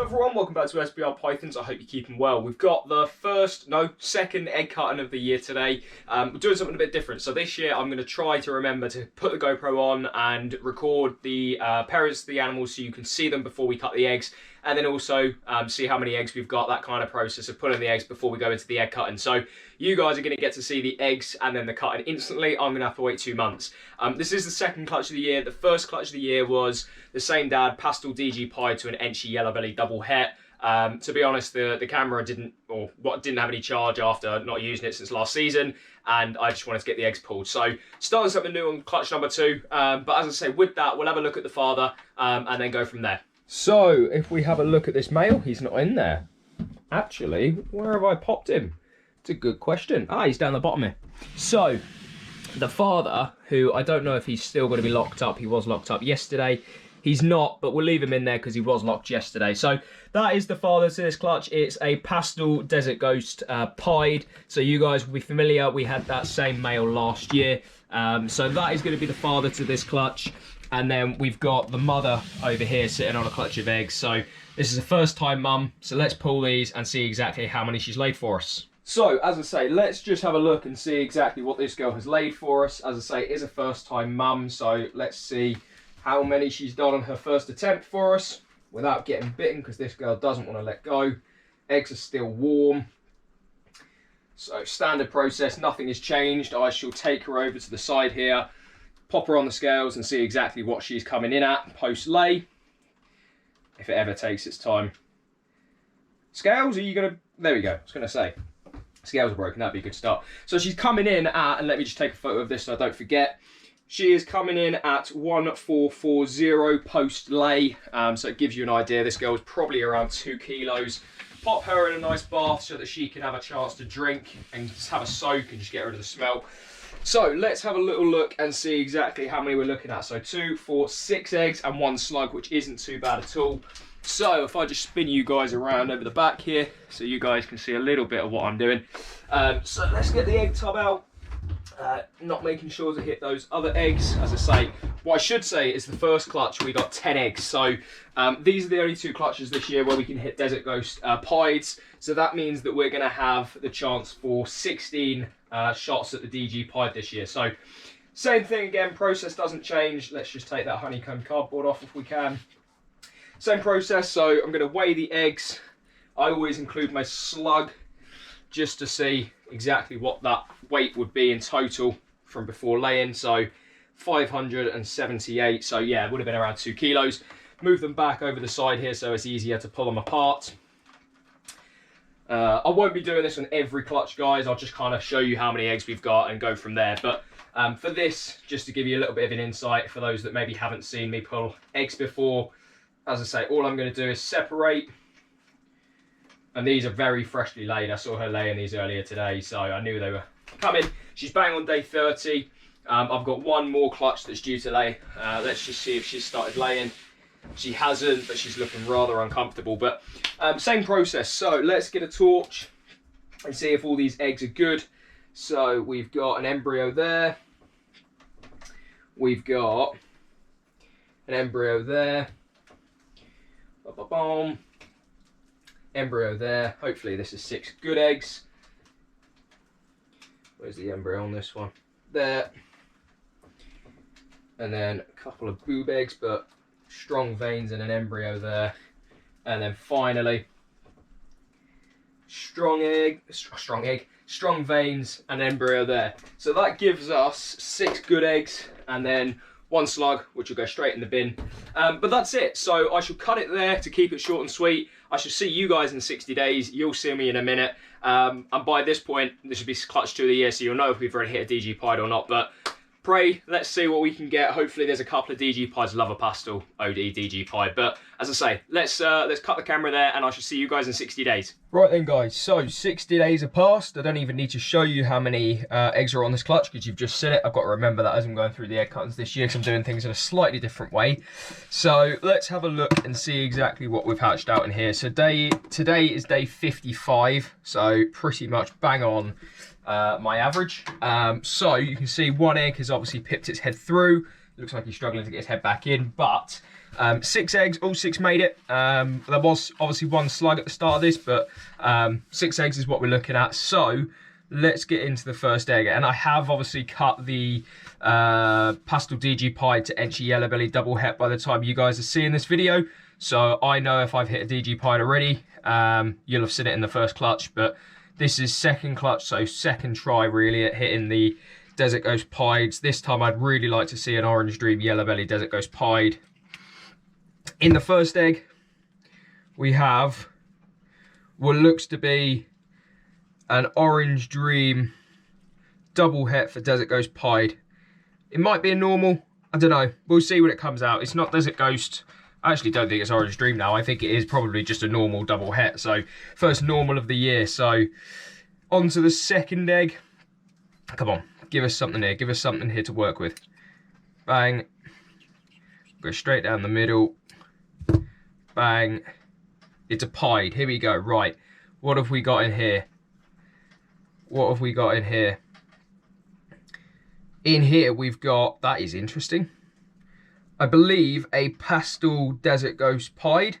Hello everyone, welcome back to SBR Pythons. I hope you're keeping well. We've got the second egg cutting of the year today. We're doing something a bit different. So this year I'm going to try to remember to put the GoPro on and record the parents of the animals so you can see them before we cut the eggs. And then also see how many eggs we've got, that kind of process of pulling the eggs before we go into the egg cutting. So you guys are going to get to see the eggs and then the cutting instantly. I'm going to have to wait 2 months. This is the second clutch of the year. The first clutch of the year was the same dad, Pastel DG Pieds to an Enchy yellow belly double het. To be honest, the camera didn't have any charge after not using it since last season, and I just wanted to get the eggs pulled. So starting something new on clutch number 2. But as I say, with that, we'll have a look at the father and then go from there. So if we have a look at this male, he's not in there. Actually, where have I popped him? It's a good question. Ah, he's down the bottom here. So the father, who I don't know if he's still going to be locked up. He was locked up yesterday. He's not, but we'll leave him in there because he was locked yesterday. So that is the father to this clutch. It's a Pastel Desert Ghost pied. So you guys will be familiar. We had that same male last year. So that is going to be the father to this clutch. And then we've got the mother over here sitting on a clutch of eggs. So this is a first time mum. So let's pull these and see exactly how many she's laid for us. So as I say, let's just have a look and see exactly what this girl has laid for us. As I say, it is a first time mum. So let's see how many she's done on her first attempt for us without getting bitten, because this girl doesn't want to let go. Eggs are still warm. So standard process, nothing has changed. I shall take her over to the side here, pop her on the scales and see exactly what she's coming in at post lay, if it ever takes its time. Scales, are you gonna, there we go, I was gonna say, scales are broken, that'd be a good start. So she's coming in at, and let me just take a photo of this so I don't forget, she is coming in at 1440 post lay, so it gives you an idea. This girl is probably around 2 kilos. Pop her in a nice bath so that she can have a chance to drink and just have a soak and just get rid of the smell. So let's have a little look and see exactly how many we're looking at. So 2, 4, 6 eggs and 1 slug, which isn't too bad at all. So if I just spin you guys around over the back here so you guys can see a little bit of what I'm doing. So let's get the egg tub out. Not making sure to hit those other eggs. As I say, what I should say is the first clutch we got 10 eggs. So these are the only 2 clutches this year where we can hit Desert Ghost pieds. So that means that we're going to have the chance for 16 shots at the DG pied this year. So same thing again, process doesn't change. Let's just take that honeycomb cardboard off if we can. Same process, so I'm going to weigh the eggs. I always include my slug just to see exactly what that weight would be in total from before laying. So 578, so yeah, it would have been around 2 kilos. Move them back over the side here so it's easier to pull them apart. I won't be doing this on every clutch, guys. I'll just kind of show you how many eggs we've got and go from there. But for this, just to give you a little bit of an insight for those that maybe haven't seen me pull eggs before, as I say, all I'm going to do is separate. And these are very freshly laid. I saw her laying these earlier today, so I knew they were coming. She's bang on day 30. I've got 1 more clutch that's due to lay. Let's just see if she's started laying. She hasn't, but she's looking rather uncomfortable. But same process. So let's get a torch and see if all these eggs are good. So we've got an embryo there. We've got an embryo there. Ba-ba-boom. Embryo there. Hopefully this is 6 good eggs. Where's the embryo on this one? There. And then a couple of boob eggs, but strong veins and an embryo there. And then finally, strong veins and embryo there. So that gives us 6 good eggs and then 1 slug, which will go straight in the bin. But that's it. So I shall cut it there to keep it short and sweet. I shall see you guys in 60 days. You'll see me in a minute. And by this point, this should be clutch 2 of the year, so you'll know if we've already hit a DG pied or not. But pray, let's see what we can get. Hopefully there's a couple of DG pieds. Love a Pastel OD DG pied. But as I say, let's cut the camera there and I shall see you guys in 60 days. Right then guys, so 60 days have passed. I don't even need to show you how many eggs are on this clutch because you've just seen it. I've got to remember that as I'm going through the egg cuttings this year because I'm doing things in a slightly different way. So let's have a look and see exactly what we've hatched out in here. So today is day 55, so pretty much bang on my average. So you can see 1 egg has obviously pipped its head through, Looks like he's struggling to get his head back in, but 6 eggs, all 6 made it. There was obviously 1 slug at the start of this, but 6 eggs is what we're looking at. So let's get into the first egg. And I have obviously cut the Pastel DG Pied to Enchi Yellow Belly double het by the time you guys are seeing this video. So I know if I've hit a DG Pied already, you'll have seen it in the first clutch, but this is second clutch, so second try really at hitting the Desert Ghost Pieds. This time I'd really like to see an Orange Dream Yellow Belly Desert Ghost Pied. In the first egg, we have what looks to be an Orange Dream double het for Desert Ghost Pied. It might be a normal, I don't know. We'll see when it comes out. It's not Desert Ghost. I actually don't think it's Orange Dream now. I think it is probably just a normal double het. So first normal of the year. So on to the second egg. Come on, give us something here. Give us something here to work with. Bang. Go straight down the middle. Bang. It's a pied. Here we go. Right. What have we got in here? What have we got in here? In here we've got, that is interesting, I believe a Pastel Desert Ghost Pied.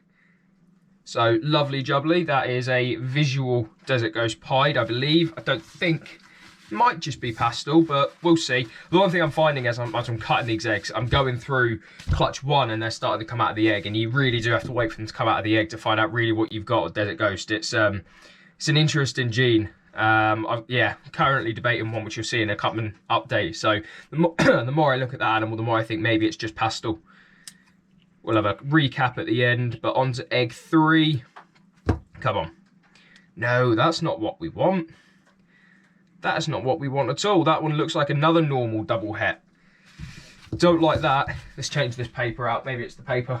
So lovely jubbly. That is a visual Desert Ghost Pied, I believe. I don't think, might just be Pastel, but we'll see. The one thing I'm finding as I'm cutting these eggs, I'm going through clutch 1 and they're starting to come out of the egg, and you really do have to wait for them to come out of the egg to find out really what you've got with Desert Ghost. It's an interesting gene. Yeah, currently debating one which you'll see in a coming update. So the more I look at that animal, the more I think maybe it's just Pastel. We'll have a recap at the end, but on to egg 3. Come on. No, that's not what we want. That's not what we want at all. That one looks like another normal double het. Don't like that. Let's change this paper out. Maybe it's the paper.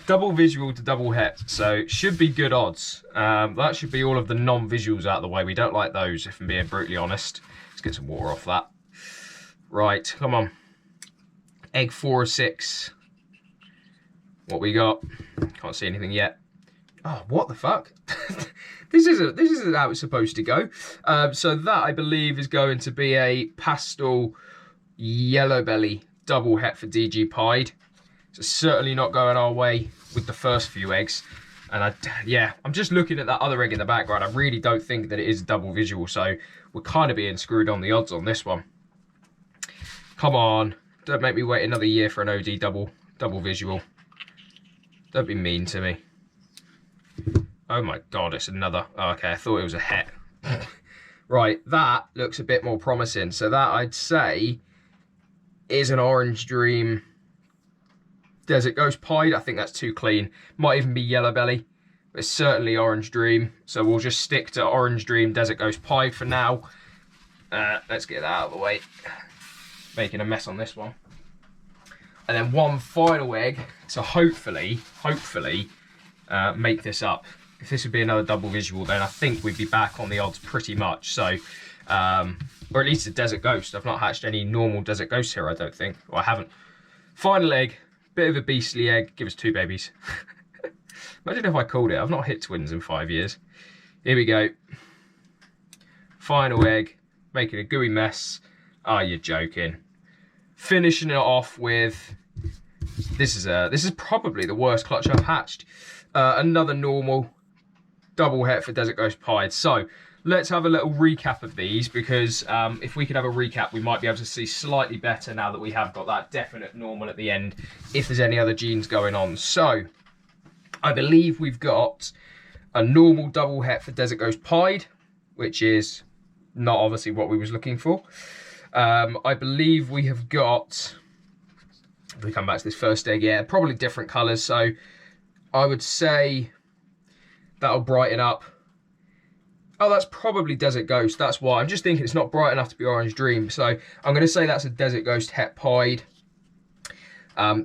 Double visual to double het, so should be good odds. That should be all of the non-visuals out of the way. We don't like those, if I'm being brutally honest. Let's get some water off that. Right, come on. Egg 4 or 6. What we got? Can't see anything yet. Oh, what the fuck? This isn't how it's supposed to go. So that, I believe, is going to be a Pastel Yellow Belly double het for DG Pied. So certainly not going our way with the first few eggs. And yeah, I'm just looking at that other egg in the background. I really don't think that it is a double visual. So we're kind of being screwed on the odds on this one. Come on. Don't make me wait another year for an OD double visual. Don't be mean to me. Oh my God, it's another. Oh, okay, I thought it was a het. Right, that looks a bit more promising. So that, I'd say, is an Orange Dream Desert Ghost Pied. I think that's too clean. Might even be Yellow Belly, but it's certainly Orange Dream. So we'll just stick to Orange Dream Desert Ghost Pied for now. Let's get that out of the way. Making a mess on this one. And then one final egg to hopefully make this up. If this would be another double visual, then I think we'd be back on the odds pretty much. So, or at least a Desert Ghost. I've not hatched any normal Desert Ghosts here, I don't think. Well, I haven't. Final egg. Bit of a beastly egg. Give us 2 babies. Imagine if I called it. I've not hit twins in 5 years. Here we go. Final egg. Making a gooey mess. Oh, you're joking. Finishing it off with... This is probably the worst clutch I've hatched. Another normal double het for Desert Ghost Pied. So let's have a little recap of these, because if we could have a recap, we might be able to see slightly better now that we have got that definite normal at the end, if there's any other genes going on. So I believe we've got a normal double het for Desert Ghost Pied, which is not obviously what we was looking for. I believe we have got, if we come back to this first egg, yeah, probably different colours. So I would say that'll brighten up. Oh, that's probably Desert Ghost. That's why. I'm just thinking it's not bright enough to be Orange Dream. So I'm going to say that's a Desert Ghost het Pied.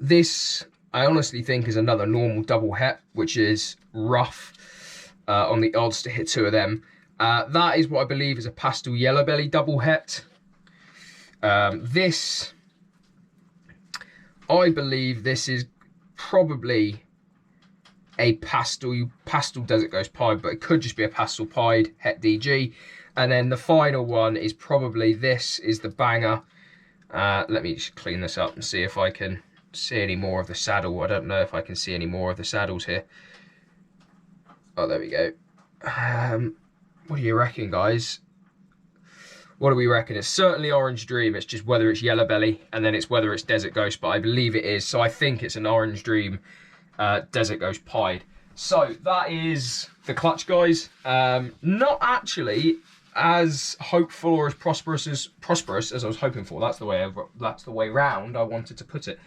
This, I honestly think, is another normal double het, which is rough on the odds to hit 2 of them. That is what I believe is a Pastel Yellow Belly double het. This, I believe this is probably a Pastel Desert Ghost Pied, but it could just be a Pastel Pied het DG. And then the final one is probably, this is the banger. Let me just clean this up and see if I can see any more of the saddle. I don't know if I can see any more of the saddles here. Oh, there we go. What do you reckon, guys? What do we reckon? It's certainly Orange Dream. It's just whether it's Yellow Belly and then it's whether it's Desert Ghost, but I believe it is. So I think it's an Orange Dream Desert Ghost pied. So that is the clutch, guys. Not actually as hopeful or as prosperous as I was hoping for. That's the way round I wanted to put it.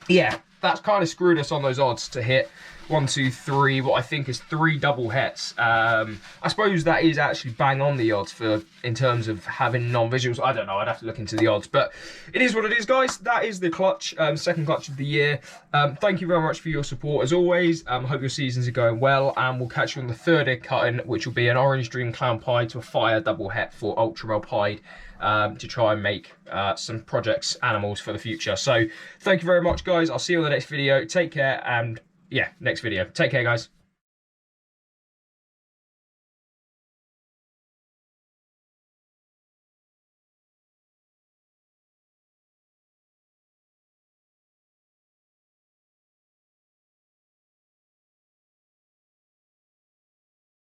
Yeah, that's kind of screwed us on those odds to hit 1, 2, 3, what I think is 3 double hits. I suppose that is actually bang on the odds for in terms of having non-visuals. I don't know, I'd have to look into the odds, but it is what it is, guys. That is the clutch, second clutch of the year. Thank you very much for your support as always. I hope your seasons are going well, and we'll catch you on the third egg cutting, which will be an Orange Dream Clown Pied to a Fire double het for Ultra Well Pied. To try and make some projects animals for the future. So thank you very much, guys. I'll see you on the next video. Take care, and yeah, next video. Take care, guys.